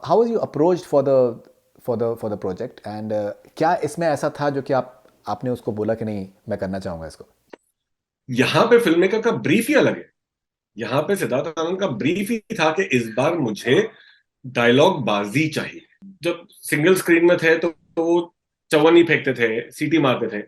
How was you approached for the project and क्या इसमें ऐसा था जो कि आपने उसको बोला कि नहीं मैं करना चाहूंगा इसको? यहाँ पे फिल्म मेकर का ब्रीफ ही अलग है। यहाँ पे सिद्धार्थ आनंद का ब्रीफ ही था कि इस बार मुझे डायलॉग बाजी चाहिए। जब सिंगल स्क्रीन में थे तो वो चवन्नी फेंकते थे, सीटी मारते थे।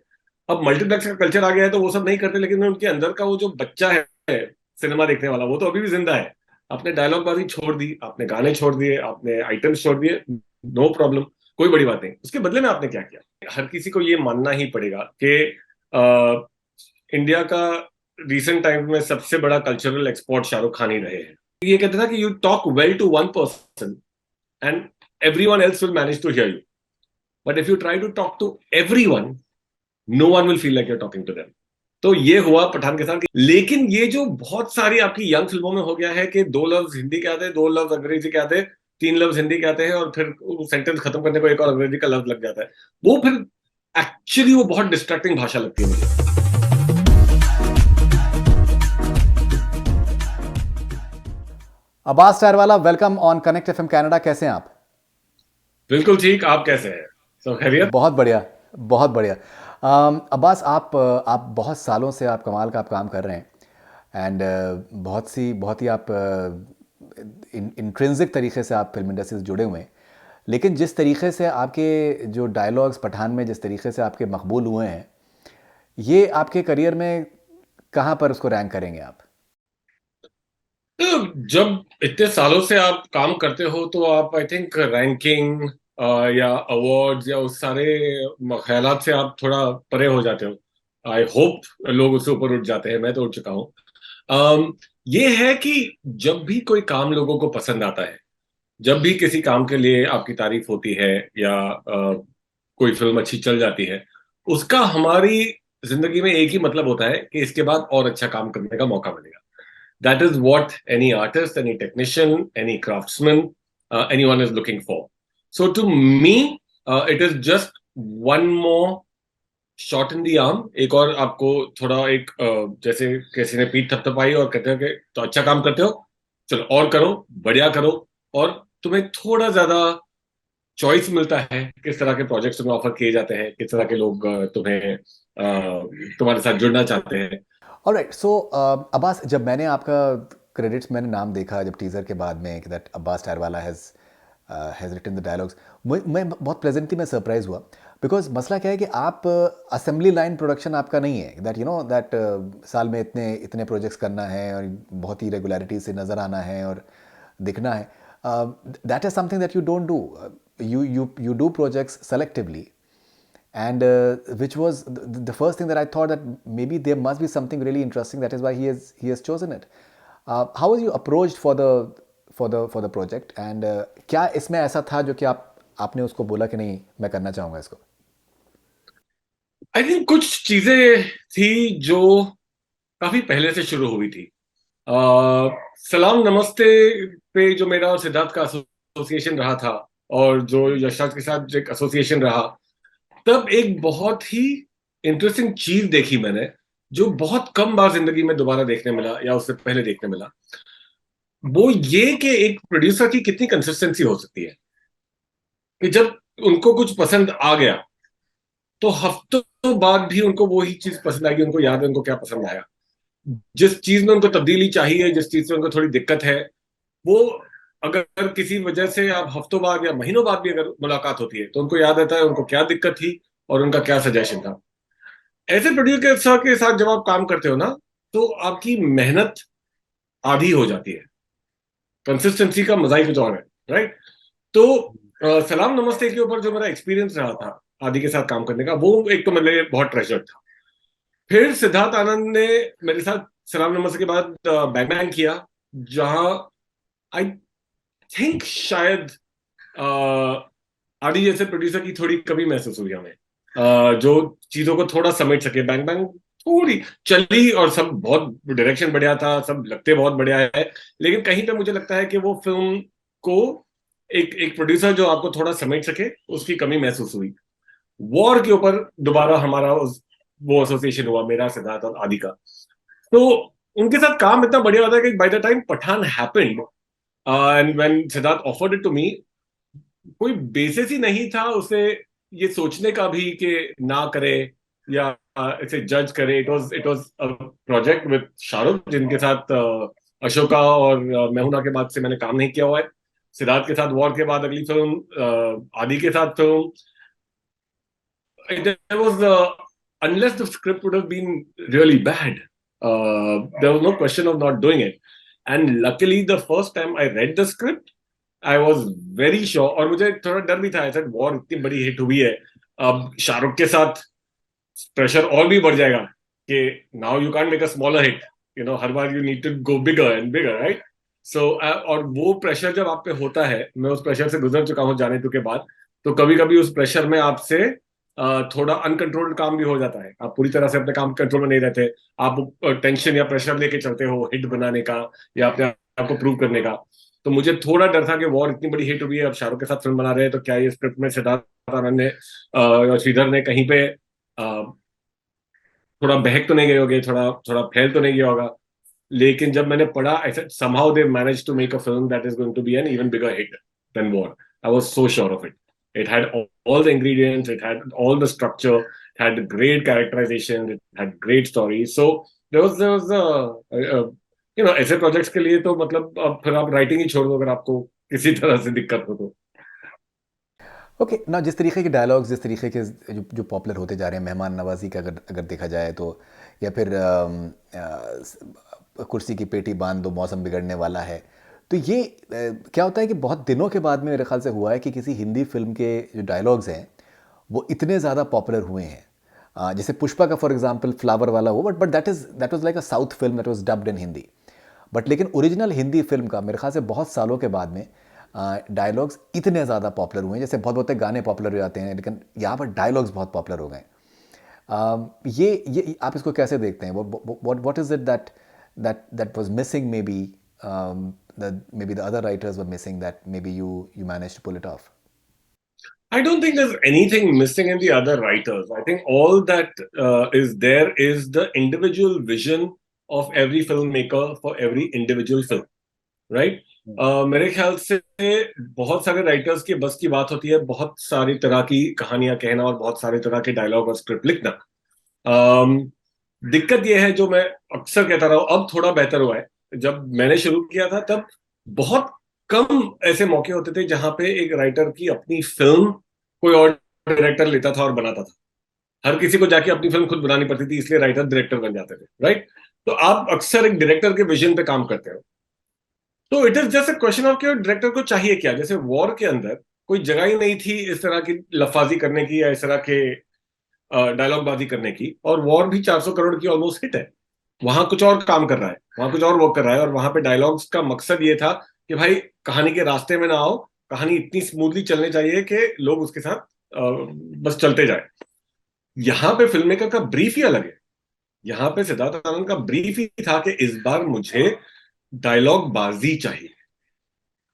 अब मल्टीप्लेक्स का कल्चर आ गया है तो वो सब नहीं करते, लेकिन उनके अंदर का वो जो बच्चा है सिनेमा देखने वाला, वो तो अभी भी जिंदा है। आपने डायलॉग बाजी छोड़ दी, आपने गाने छोड़ दिए, आपने आइटम्स छोड़ दिए, नो प्रॉब्लम, कोई बड़ी बात नहीं। उसके बदले में आपने क्या किया? हर किसी को ये मानना ही पड़ेगा कि इंडिया का रिसेंट टाइम में सबसे बड़ा कल्चरल एक्सपोर्ट शाहरुख खान ही रहे हैं। ये कहते था कि you talk well to one person and everyone else will manage to hear you. But if you try to talk to everyone, no one will feel like you're talking to them. तो ये हुआ पठान के साथ। लेकिन ये जो बहुत सारी आपकी यंग फिल्मों में हो गया है कि दो लफ्ज हिंदी के आते हैं, दो लफ्ज अंग्रेजी के आते हैं, तीन लफ्ज हिंदी के आते हैं और फिर सेंटेंस खत्म करने को एक और अंग्रेजी का लफ्ज लग जाता है। वो फिर एक्चुअली वो बहुत डिस्ट्रैक्टिंग भाषा लगती है मुझे। Abbas Tyrewala, welcome on connect FM Canada. कैसे हैं आप? बिल्कुल ठीक। आप कैसे हैं? सब खैरियत? बहुत बढ़िया, बहुत बढ़िया। अब्बास, आप बहुत सालों से आप कमाल का आप काम कर रहे हैं एंड बहुत ही आप इंट्रिंसिक तरीके से आप फिल्म इंडस्ट्री से जुड़े हुए हैं। लेकिन जिस तरीके से आपके जो डायलॉग्स पठान में जिस तरीके से आपके मकबूल हुए हैं, ये आपके करियर में कहाँ पर उसको रैंक करेंगे आप? तो जब इतने सालों से आप काम करते हो तो आप आई थिंक रैंकिंग या अवार्ड्स या उस सारे ख्यालात से आप थोड़ा परे हो जाते हो। आई होप लोग उससे ऊपर उठ जाते हैं। मैं तो उठ चुका हूँ। ये है कि जब भी कोई काम लोगों को पसंद आता है, जब भी किसी काम के लिए आपकी तारीफ होती है या कोई फिल्म अच्छी चल जाती है, उसका हमारी जिंदगी में एक ही मतलब होता है कि इसके बाद और अच्छा काम करने का मौका मिलेगा। That is what any artist, any technician, any craftsman, anyone is looking for. So to me, it is just one more shot in the arm. एक और आपको थोड़ा एक जैसे किसी ने पीठ थपथपाई और कहते हो कि तो अच्छा काम करते हो, चलो और करो, बढ़िया करो। और तुम्हें थोड़ा ज्यादा चॉइस मिलता है किस तरह के प्रोजेक्ट्स तुम्हें ऑफर किए जाते हैं, किस तरह के लोग तुम्हारे साथ जुड़ना चाहते हैं। ऑलराइट, सो अब्बास, जब मैंने आपका क्रेडिट्स मैंने नाम देखा जब टीज़र के बाद में कि that Abbas Tyrewala has written the dialogues, मैं बहुत प्लेजेंटली मैं सरप्राइज हुआ। बिकॉज मसला क्या है कि आप असेंबली लाइन प्रोडक्शन आपका नहीं है, दैट दैट साल में इतने इतने प्रोजेक्ट्स करना है और बहुत ही रेगुलरिटी से नज़र आना है और दिखना है। That is something that you don't do. You do projects selectively, and which was the first thing that I thought that maybe there must be something really interesting. That is why he has chosen it. How was you approached for the project, and क्या इसमें ऐसा था जो कि आपने उसको बोला कि नहीं मैं करना चाहूंगा इसको? आई थिंक कुछ चीजें थी जो काफी पहले से शुरू हुई थी। सलाम नमस्ते पे जो मेरा और सिद्धार्थ का एसोसिएशन रहा था, और जो यशराज के साथ जो एक एसोसिएशन रहा, तब एक बहुत ही इंटरेस्टिंग चीज देखी मैंने, जो बहुत कम बार जिंदगी में दोबारा देखने मिला या उससे पहले देखने मिला। वो ये कि एक प्रोड्यूसर की कितनी कंसिस्टेंसी हो सकती है कि जब उनको कुछ पसंद आ गया तो हफ्तों बाद भी उनको वही चीज पसंद आएगी, उनको याद है उनको क्या पसंद आया। जिस चीज में उनको तब्दीली चाहिए, जिस चीज में उनको थोड़ी दिक्कत है, वो अगर किसी वजह से आप हफ्तों बाद या महीनों बाद भी अगर मुलाकात होती है तो उनको याद आता है उनको क्या दिक्कत थी और उनका क्या सजेशन था। ऐसे प्रोड्यूसर के साथ जब आप काम करते हो ना, तो आपकी मेहनत आधी हो जाती है। कंसिस्टेंसी का मजा ही कुछ और है, राइट? तो सलाम नमस्ते के ऊपर जो मेरा एक्सपीरियंस रहा था आदि के साथ काम करने का, वो एक तो मेरे लिए बहुत ट्रेजर था। फिर सिद्धार्थ आनंद ने मेरे साथ सलाम नमस्ते के बाद बैंग बैंग किया, जहां आई थिंक शायद आदि जैसे प्रोड्यूसर की थोड़ी कमी महसूस हुई हमें, जो चीजों को थोड़ा समेट सके। बैंग बैंग थोड़ी चली और सब बहुत डायरेक्शन बढ़िया था, सब लगते बहुत बढ़िया है, लेकिन कहीं पे मुझे लगता है कि वो फिल्म को एक एक प्रोड्यूसर जो आपको थोड़ा समेट सके, उसकी कमी महसूस हुई। वॉर के ऊपर दोबारा हमारा वो एसोसिएशन हुआ, मेरा, सिद्धार्थ और आदि का। तो उनके साथ काम इतना बढ़िया होता है कि by the time Pathaan happened and when Siddharth offered it to me, कोई बेसिस ही नहीं था उसे ये सोचने का भी कि ना करे या इसे जज करे। It was a project with Shahrukh, जिनके साथ अशोका और मैहुना के बाद से मैंने काम नहीं किया हुआ है। सिद्धार्थ के साथ वॉर के बाद अगली फिल्म, आदि के साथ film, there was unless the script would have been really bad, there was no question of not doing it. And luckily, the first time I read the script, I was very sure, और मुझे थोड़ा डर भी था, ऐसा war इतनी बड़ी hit हुई है, अब शाहरुख के साथ प्रेशर और भी बढ़ जाएगा कि now you can't make a smaller hit, you know, हर बार you need to go bigger and bigger, right? So और वो प्रेशर जब आप पे होता है, मैं उस प्रेशर से गुजर चुका हूँ जाने के बाद, तो कभी कभी उस प्रेशर में आपसे थोड़ा अनकंट्रोल्ड काम भी हो जाता है, आप पूरी तरह से अपने काम कंट्रोल में नहीं रहते, आप टेंशन या प्रेशर लेके चलते हो हिट बनाने का या अपने आप को प्रूव करने का। तो मुझे थोड़ा डर था कि वॉर इतनी बड़ी हिट हुई है, अब शाहरुख के साथ फिल्म बना रहे हैं, तो क्या ये स्क्रिप्ट में सिद्धार्थ आनंद ने और श्रीधर ने कहीं पे थोड़ा बहक तो नहीं गए होगे, थोड़ा थोड़ा फैल तो नहीं गया होगा। लेकिन जब मैंने पढ़ा, ऐसा somehow they managed to make a film that is going to be an even bigger hit than War. I was so sure of it. It had all the ingredients, it had all the structure, it had great characterization, it had great stories. So there was you know, ऐसे projects के लिए तो मतलब अब फिर आप writing ही छोड़ दो अगर आपको किसी तरह से दिक्कत हो तो। ओके ना, जिस तरीके के डायलॉग्स, जिस तरीके के जो पॉपुलर होते जा रहे हैं, मेहमान नवाजी का अगर अगर देखा जाए तो, या फिर कुर्सी की पेटी बांध दो मौसम बिगड़ने वाला है, तो ये क्या होता है कि बहुत दिनों के बाद में मेरे ख्याल से हुआ है कि किसी हिंदी फिल्म के जो डायलॉग्स हैं वो इतने ज़्यादा पॉपुलर हुए हैं। जैसे पुष्पा का फॉर एग्जांपल फ्लावर वाला हो, but that was like a south film that was dubbed in Hindi. But लेकिन ओरिजिनल हिंदी फिल्म का मेरे ख्याल से बहुत सालों के बाद में डायलॉग्स इतने ज़्यादा पॉपुलर हुए हैं। जैसे बहुत बहुत गाने पॉपुलर हो जाते हैं, लेकिन यहाँ पर डायलॉग्स बहुत पॉपुलर हो गए। ये आप इसको कैसे देखते हैं? What is it that was missing, may be maybe the other writers were missing, that maybe you managed to pull it off? I don't think there's anything missing in the other writers. I think all that is there is the individual vision of every filmmaker for every individual film, right? मेरे ख्याल से बहुत सारे writers की बस की बात होती है बहुत सारी तरह की कहानियां कहना और बहुत सारे तरह के डायलॉग और स्क्रिप्ट लिखना। दिक्कत यह है, जो मैं अक्सर कहता रहा हूं, अब थोड़ा बेहतर हुआ है। जब मैंने शुरू किया था तब बहुत कम ऐसे मौके होते थे जहां पे एक राइटर की अपनी फिल्म कोई और डायरेक्टर लेता था और बनाता था। हर किसी को जाके अपनी फिल्म खुद बनानी पड़ती थी, इसलिए राइटर डायरेक्टर बन जाते थे, राइट? तो आप अक्सर एक डायरेक्टर के विजन पे काम करते हो। तो it is just a question of कि डायरेक्टर को चाहिए क्या। जैसे वॉर के अंदर कोई जगह ही नहीं थी इस तरह की लफाजी करने की या इस तरह के डायलॉग बाजी करने की, और वॉर भी 400 करोड़ की ऑलमोस्ट हिट है। वहां कुछ और काम कर रहा है, वहां कुछ और वर्क कर रहा है, और वहां पे डायलॉग्स का मकसद ये था कि भाई कहानी के रास्ते में ना आओ, कहानी इतनी स्मूथली चलनी चाहिए कि लोग उसके साथ बस चलते जाए। यहाँ पे फिल्म मेकर का ब्रीफ ही अलग है। यहाँ पे सिद्धार्थ आनंद का ब्रीफ ही था कि इस बार मुझे डायलॉग बाजी चाहिए,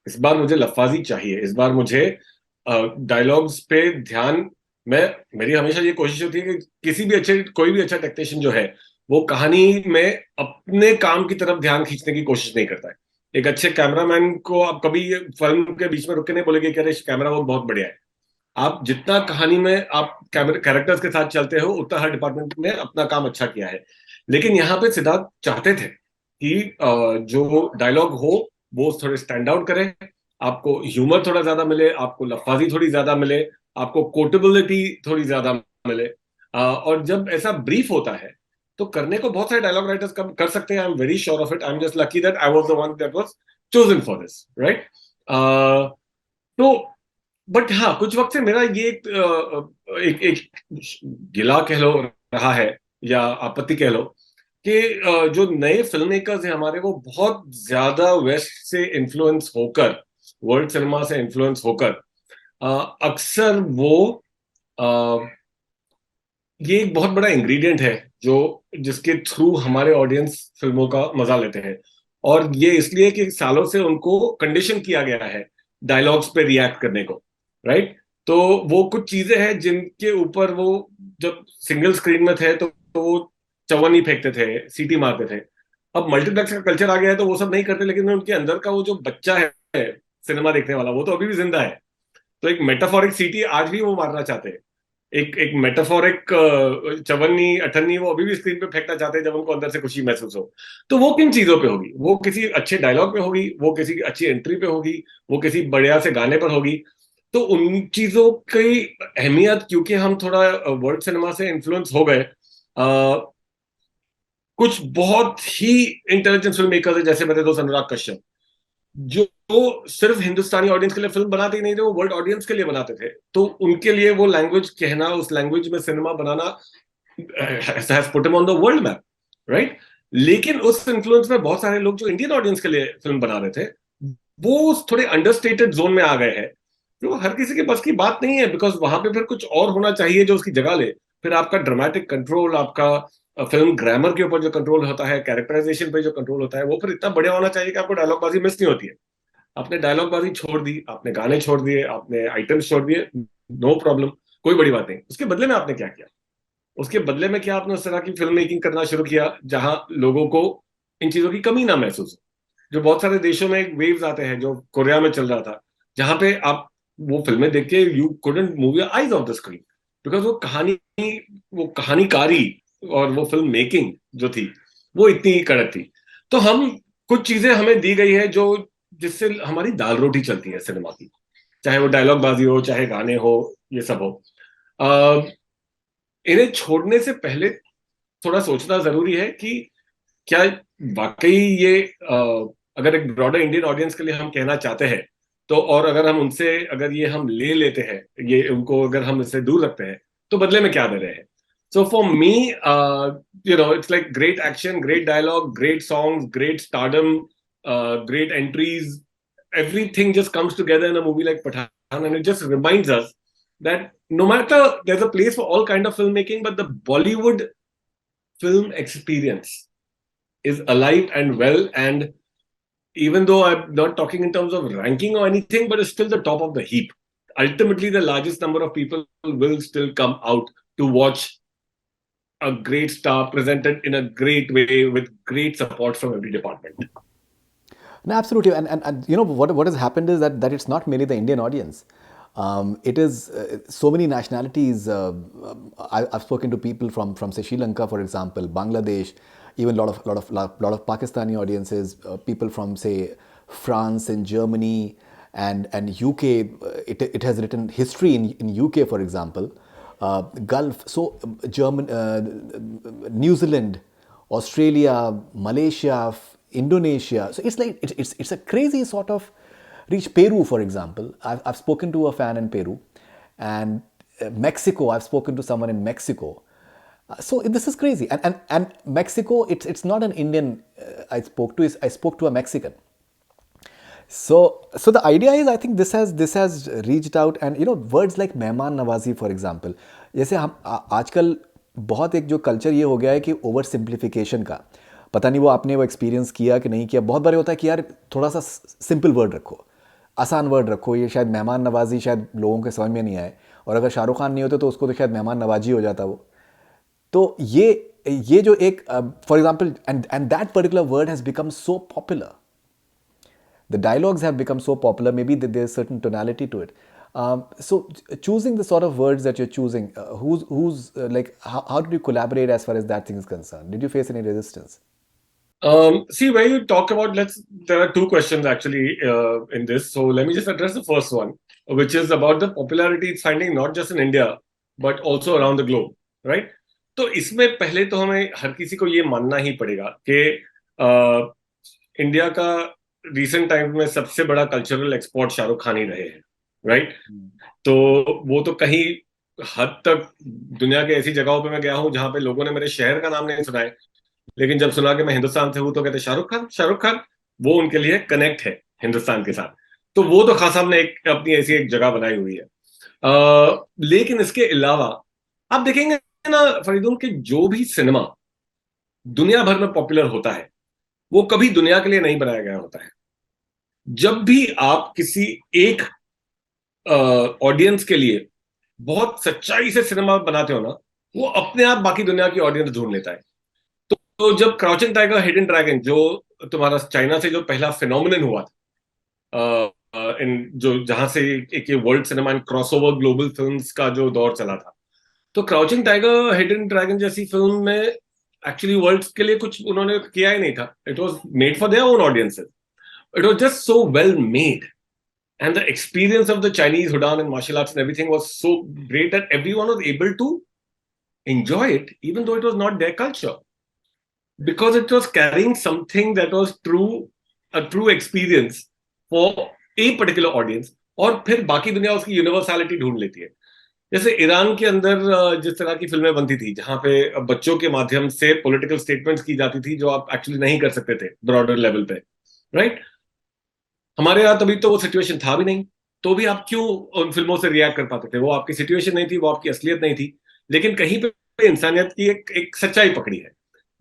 इस बार मुझे लफाजी चाहिए, इस बार मुझे डायलॉग्स पे ध्यान। मैं मेरी हमेशा ये कोशिश होती है कि किसी भी अच्छे कोई भी अच्छा टेक्नीशियन जो है वो कहानी में अपने काम की तरफ ध्यान खींचने की कोशिश नहीं करता है। एक अच्छे कैमरामैन को आप कभी फिल्म के बीच में रुक के नहीं बोलेंगे कि अरे कैमरा वो बहुत बढ़िया है। आप जितना कहानी में आप कैमरा कैरेक्टर्स के साथ चलते हो, उतना हर डिपार्टमेंट ने अपना काम अच्छा किया है। लेकिन यहाँ पे सिद्धार्थ चाहते थे कि जो डायलॉग हो वो थोड़े स्टैंड आउट करे, आपको ह्यूमर थोड़ा ज्यादा मिले, आपको लफाजी थोड़ी ज्यादा मिले, आपको कोटेबिलिटी थोड़ी ज्यादा मिले। और जब ऐसा ब्रीफ होता है तो करने को बहुत सारे डायलॉग राइटर्स कर सकते हैं। I am very sure of it. I am just lucky that I was the one that was chosen for this, right? तो बट हाँ, कुछ वक्त से मेरा ये एक गिला कह लो रहा है या आपत्ति कह लो कि जो नए फिल्म मेकर्स हैं हमारे, वो बहुत ज्यादा वेस्ट से इन्फ्लुएंस होकर, वर्ल्ड सिनेमा से इन्फ्लुएंस होकर अक्सर वो ये एक बहुत बड़ा इंग्रेडिएंट है जो जिसके थ्रू हमारे ऑडियंस फिल्मों का मजा लेते हैं। और ये इसलिए कि सालों से उनको कंडीशन किया गया है डायलॉग्स पे रिएक्ट करने को, राइट? तो वो कुछ चीजें हैं जिनके ऊपर वो जब सिंगल स्क्रीन में थे तो वो चवन्नी फेंकते थे, सीटी मारते थे। अब मल्टीप्लेक्स का कल्चर आ गया है तो वो सब नहीं करते, लेकिन उनके अंदर का वो जो बच्चा है सिनेमा देखने वाला, वो तो अभी भी जिंदा है। तो एक मेटाफोरिक सीटी आज भी वो मारना चाहते हैं, एक एक मेटाफोरिक चवन्नी अठन्नी वो अभी भी स्क्रीन पे फेंकना चाहते हैं जब उनको अंदर से खुशी महसूस हो। तो वो किन चीजों पे होगी? वो किसी अच्छे डायलॉग पे होगी, वो किसी अच्छी एंट्री पे होगी, वो किसी बढ़िया से गाने पर होगी। तो उन चीजों की अहमियत, क्योंकि हम थोड़ा वर्ल्ड सिनेमा से इन्फ्लुएंस हो गए, कुछ बहुत ही इंटेलिजेंट फिल्म मेकर है, जैसे मेरे दोस्त अनुराग कश्यप, जो सिर्फ हिंदुस्तानी ऑडियंस के लिए फिल्म बनाते ही नहीं थे, वो वर्ल्ड ऑडियंस के लिए बनाते थे। तो उनके लिए वो लैंग्वेज कहना, उस लैंग्वेज में cinema banana has put him on the world map, right? लेकिन उस इन्फ्लुएंस में बहुत सारे लोग जो इंडियन ऑडियंस के लिए फिल्म बना रहे थे, वो उस थोड़े अंडरस्टेटेड जोन में आ गए हैं, जो हर किसी के बस की बात नहीं है, बिकॉज वहां पे फिर कुछ और होना चाहिए जो उसकी जगह ले। फिर आपका ड्रामेटिक कंट्रोल, आपका फिल्म ग्रामर के ऊपर जो कंट्रोल होता है, कैरेक्टराइजेशन पे जो कंट्रोल होता है, वो फिर इतना बढ़िया होना चाहिए कि आपको डायलॉग बाजी मिस नहीं होती है। आपने डायलॉग बाजी छोड़ दी, आपने गाने छोड़ दिए, आपने आइटम्स छोड़ दिए, नो प्रॉब्लम, कोई बड़ी बात नहीं। उसके बदले में आपने क्या किया? उसके बदले में क्या आपने उस तरह की फिल्म मेकिंग करना शुरू किया जहां लोगों को इन चीजों की कमी ना महसूस हो। जो बहुत सारे देशों में वेव्स आते हैं, जो कोरिया में चल रहा था, जहां पे आप वो फिल्में देख के you couldn't move your eyes of the screen, because वो कहानीकारी और वो फिल्म मेकिंग जो थी, वो इतनी कड़क थी। तो हम कुछ चीजें हमें दी गई है जो जिससे हमारी दाल रोटी चलती है सिनेमा की, चाहे वो डायलॉग बाजी हो, चाहे गाने हो, ये सब हो। इन्हें छोड़ने से पहले थोड़ा सोचना जरूरी है कि क्या वाकई ये अगर एक ब्रॉडर इंडियन ऑडियंस के लिए हम कहना चाहते हैं, तो और अगर हम उनसे अगर ये हम ले लेते हैं, ये उनको अगर हम इससे दूर रखते हैं, तो बदले में क्या दे रहे हैं? So for me, it's like great action, great dialogue, great songs, great stardom, great entries, everything just comes together in a movie like Pathan, and it just reminds us that no matter, there's a place for all kind of filmmaking, but the Bollywood film experience is alive and well. And even though I'm not talking in terms of ranking or anything, but it's still the top of the heap. Ultimately, the largest number of people will still come out to watch a great star presented in a great way with great support from every department. No, absolutely. And you know what has happened is that it's not merely the Indian audience. It is so many nationalities. I've spoken to people from say Sri Lanka, for example, Bangladesh, even lot of Pakistani audiences, people from say France and Germany and UK. It has written history in UK, for example, Gulf. So German, New Zealand, Australia, Malaysia, Indonesia. So it's like it's a crazy sort of reach. Peru, for example, I've spoken to a fan in Peru, and Mexico. I've spoken to someone in Mexico. So this is crazy, and Mexico. It's not an Indian. I spoke to. I spoke to a Mexican. So the idea is, I think this has reached out, and you know, words like mehman nawazi, for example, जैसे हम आजकल बहुत एक जो culture ये हो गया है कि ओवर सिंप्लीफिकेशन का, पता नहीं वो आपने वो एक्सपीरियंस किया कि नहीं किया। बहुत बार होता है कि यार थोड़ा सा सिंपल वर्ड रखो, आसान वर्ड रखो। ये शायद मेहमान नवाजी शायद लोगों के समझ में नहीं आए, और अगर शाहरुख खान नहीं होते तो उसको तो शायद मेहमान नवाजी हो जाता वो। तो ये जो एक for example, and that particular word has become so popular, the dialogues have become so popular, maybe that there's certain tonality to it. So choosing the sort of words that you're choosing, like how did you collaborate as far as that thing is concerned? Did you face any resistance? See, where you talk about, there are two questions actually in this. So let me just address the first one, which is about the popularity it's finding not just in India, but also around the globe, right? तो इसमें पहले तो हमें हर किसी को ये मानना ही पड़ेगा कि इंडिया का रिसेंट टाइम में सबसे बड़ा कल्चरल एक्सपोर्ट शाहरुख खान ही रहे हैं, राइट? तो वो तो कहीं हद तक दुनिया के ऐसी जगहों पे मैं गया हूं जहां पे लोगों ने मेरे शहर का नाम नहीं सुना है, लेकिन जब सुना कि मैं हिंदुस्तान से हूं तो कहते शाहरुख खान, शाहरुख खान। वो उनके लिए कनेक्ट है हिंदुस्तान के साथ। तो वो तो खास साहब ने एक अपनी ऐसी एक जगह बनाई हुई है। लेकिन इसके अलावा आप देखेंगे ना फरीदुल, कि जो भी सिनेमा दुनिया भर में पॉपुलर होता है, वो कभी दुनिया के लिए नहीं बनाया गया होता है। जब भी आप किसी एक ऑडियंस के लिए बहुत सच्चाई से सिनेमा बनाते हो ना, वो अपने आप बाकी दुनिया की ऑडियंस ढूंढ लेता है। तो जब क्राउचिंग टाइगर हिडन ड्रैगन, जो तुम्हारा चाइना से जो पहला फिनोमिनन हुआ था, इन जो जहां से एक ये world cinema and crossover global films का जो दौर चला था, तो क्राउचिंग टाइगर, हिडन ड्रैगन जैसी फिल्म में एक्चुअली वर्ल्ड के लिए कुछ उन्होंने किया ही नहीं था. It was made for their own audiences. It was just so well made, and the experience of the Chinese Hudan and martial arts and everything was so great that everyone was able to enjoy it, even though it was not their culture, because it was carrying something that was true, a true experience for a particular audience. और फिर बाकी दुनिया उसकी universality ढूंढ लेती है. जैसे Iran के अंदर जिस तरह की फिल्में बनती थी, जहां पे बच्चों के माध्यम से पॉलिटिकल स्टेटमेंट्स की जाती थी जो आप एक्चुअली नहीं कर सकते थे ब्रॉडर लेवल पे, राइट? हमारे यहाँ तभी तो वो सिचुएशन था भी नहीं, तो भी आप क्यों उन फिल्मों से रिएक्ट कर पाते थे? वो आपकी सिचुएशन नहीं थी, वो आपकी असलियत नहीं थी, लेकिन कहीं पे इंसानियत की एक सच्चाई पकड़ी है,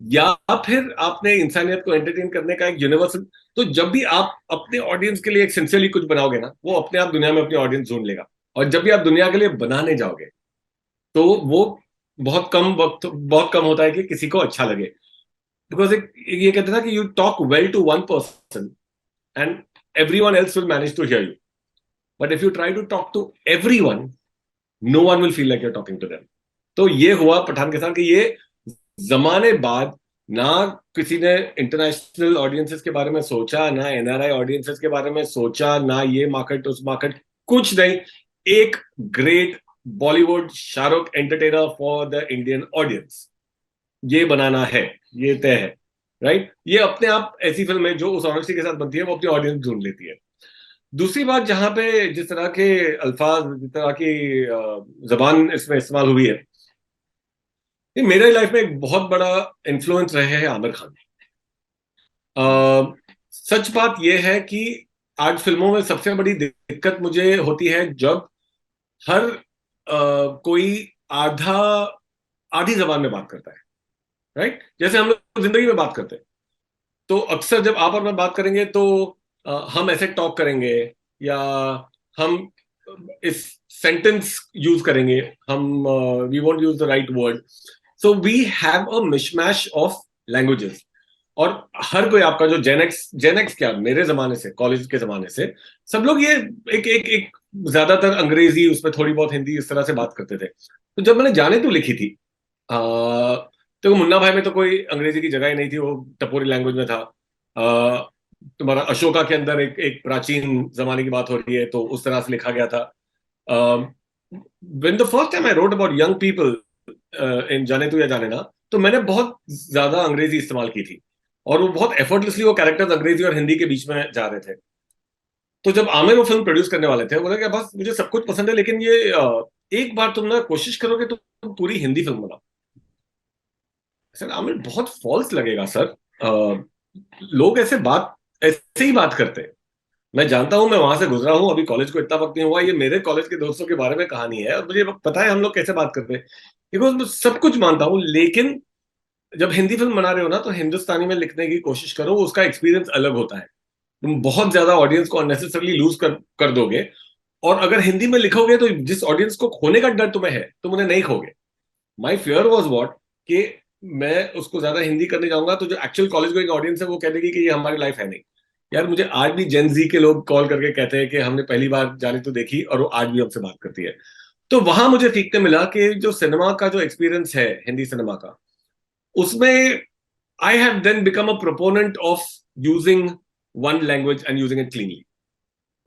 या फिर आपने इंसानियत को एंटरटेन करने का एक यूनिवर्सल. तो जब भी आप अपने ऑडियंस के लिए एक सिंसियरली कुछ बनाओगे ना, वो अपने आप दुनिया में अपनी ऑडियंस ढूंढ लेगा. और जब भी आप दुनिया के लिए बनाने जाओगे, तो वो बहुत कम होता है कि किसी को अच्छा लगे. बिकॉज ये कहते हैं ना कि you talk well to one person and everyone else will manage to hear you. But if you try to talk to everyone, no one will feel like you're talking to them. तो ये हुआ पठान के साथ कि ये जमाने बाद ना किसी ने इंटरनेशनल ऑडियंसेस के बारे में सोचा, ना एनआरआई ऑडियंसेस के बारे में सोचा, ना ये मार्केट उस मार्केट, कुछ नहीं. एक great Bollywood Shahrukh entertainer for the Indian audience, ये बनाना है, ये तय है, राइट? ये अपने आप ऐसी फिल्म है जो उस ऑनेस्टी के साथ बनती है, वो अपनी ऑडियंस ढूंढ लेती है. दूसरी बात, जहां पे जिस तरह के अल्फाज, जिस तरह की जबान इसमें इस्तेमाल हुई है, ये मेरे लाइफ में एक बहुत बड़ा इन्फ्लुएंस रहे हैं आमिर खान. सच बात यह है कि आज फिल्मों में सबसे बड़ी दिक्कत मुझे होती है जब हर कोई आधा आधी जबान में बात करता है, राइट? जैसे हम लोग जिंदगी में बात करते हैं, तो अक्सर जब आप और मैं बात करेंगे तो हम ऐसे टॉक करेंगे, या हम इस सेंटेंस यूज करेंगे, हम we won't use the right word, so we have a mishmash of languages. और हर कोई आपका जो जेनेक्स क्या, मेरे जमाने से, कॉलेज के जमाने से, सब लोग ये एक ज्यादातर अंग्रेजी, उसमें थोड़ी बहुत हिंदी, इस तरह से बात करते थे. तो जब मैंने जाने तो लिखी थी, तो मुन्ना भाई में तो कोई अंग्रेजी की जगह ही नहीं थी, वो टपोरी लैंग्वेज में था. तुम्हारा अशोका के अंदर एक प्राचीन जमाने की बात हो रही है, तो उस तरह से लिखा गया था. When the first time I wrote about young people in जाने तू या जाने ना, तो मैंने बहुत ज्यादा अंग्रेजी इस्तेमाल की थी, और वो बहुत एफर्टलेसली वो कैरेक्टर्स अंग्रेजी और हिंदी के बीच में जा रहे थे. तो जब आमिर वो फिल्म प्रोड्यूस करने वाले थे, बोले कि बस मुझे सब कुछ पसंद है, लेकिन ये एक बार तुम ना कोशिश करोगे तो तुम पूरी हिंदी फिल्म बनाओ. सर आमिर, बहुत फॉल्स लगेगा सर. लोग ऐसे ही बात करते हैं. मैं जानता हूं, मैं वहां से गुजरा हूं, अभी कॉलेज को इतना वक्त नहीं हुआ, ये मेरे कॉलेज के दोस्तों के बारे में कहानी है, और मुझे पता है हम लोग कैसे बात करते हैं. बिकॉज मैं सब कुछ मानता हूं, लेकिन जब हिंदी फिल्म बना रहे हो ना, तो हिंदुस्तानी में लिखने की कोशिश करो, उसका एक्सपीरियंस अलग होता है. तुम बहुत ज्यादा ऑडियंस को अननेसेसरली लूज कर दोगे, और अगर हिंदी में लिखोगे तो जिस ऑडियंस को खोने का डर तुम्हें है, तुम उन्हें नहीं खोगे. माई फियर वॉज वॉट कि मैं उसको ज्यादा हिंदी करने जाऊंगा तो जो एक्चुअल कॉलेज गोइंग ऑडियंस है वो कह देगी कि ये हमारी लाइफ है नहीं. यार, मुझे आज भी जेन जी के लोग कॉल करके कहते हैं कि हमने पहली बार जाने तो देखी, और वो आज भी हमसे बात करती है. तो वहां मुझे सीखने मिला कि जो सिनेमा का जो एक्सपीरियंस है हिंदी सिनेमा का, उसमें I have then become a proponent of using one language and using it cleanly.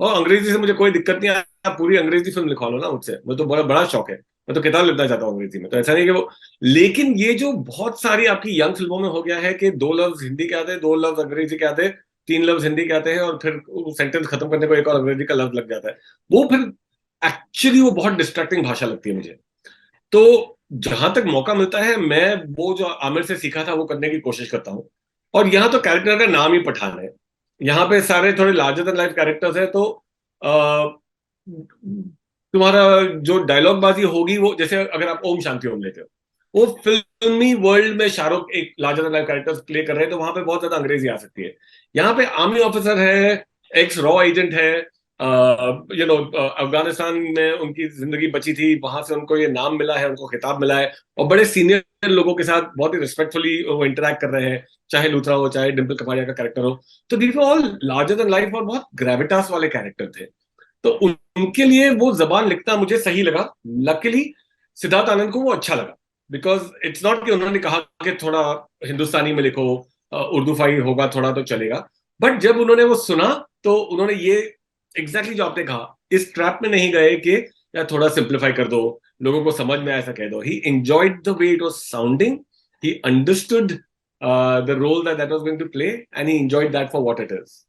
और अंग्रेजी से मुझे कोई दिक्कत नहीं है, आप पूरी अंग्रेजी फिल्म लिखवा लो ना मुझसे, मुझे तो बड़ा बड़ा शौक है, मैं तो किताब लिखना चाहता हूँ अंग्रेजी में, तो ऐसा नहीं कि वो. लेकिन ये जो बहुत सारी आपकी यंग फिल्मों में हो गया है कि दो लफ्ज हिंदी के आते हैं, दो लफ्ज अंग्रेजी के आते हैं, तीन लफ्ज हिंदी के आते हैं, और फिर सेंटेंस खत्म करने को एक और अंग्रेजी का लफ्ज लग जाता है, वो फिर एक्चुअली वो बहुत डिस्ट्रैक्टिंग भाषा लगती है मुझे. तो जहां तक मौका मिलता है, मैं वो जो आमिर से सीखा था वो करने की कोशिश करता हूँ. और यहाँ तो कैरेक्टर का नाम ही पठान है, यहाँ पे सारे थोड़े लार्जर देन लाइफ कैरेक्टर्स है, तो तुम्हारा जो डायलॉग बाजी होगी, वो जैसे अगर आप ओम शांति ओम लेते हो, वो फिल्मी वर्ल्ड में शाहरुख एक larger than life character play कर रहे हैं, तो वहां पे बहुत ज्यादा अंग्रेजी आ सकती है. यहाँ पे आर्मी ऑफिसर है, एक्स रॉ एजेंट है, अफगानिस्तान में उनकी जिंदगी बची थी, वहां से उनको ये नाम मिला है, उनको खिताब मिला है, और बड़े सीनियर लोगों के साथ बहुत ही रिस्पेक्टफुली वो इंटरेक्ट कर रहे हैं, चाहे लूथरा हो, चाहे डिम्पल कपाड़िया का कैरेक्टर हो। तो these were all larger than life और बहुत ग्रेविटास वाले कैरेक्टर थे। तो उनके लिए वो जबान लिखना मुझे सही लगा। लकीली सिद्धार्थ आनंद को वो अच्छा लगा, बिकॉज इट्स नॉट कि उन्होंने कहा कि थोड़ा हिंदुस्तानी में लिखो, उर्दू फाई होगा थोड़ा तो चलेगा। बट जब उन्होंने वो सुना तो उन्होंने ये एग्जैक्टली जो आपने कहा, इस ट्रैप में नहीं गए कि यार थोड़ा सिंप्लीफाई कर दो, लोगों को समझ में ऐसा कह दो। He enjoyed the way it was sounding, he understood the role that was going to play, and he enjoyed that for what it is.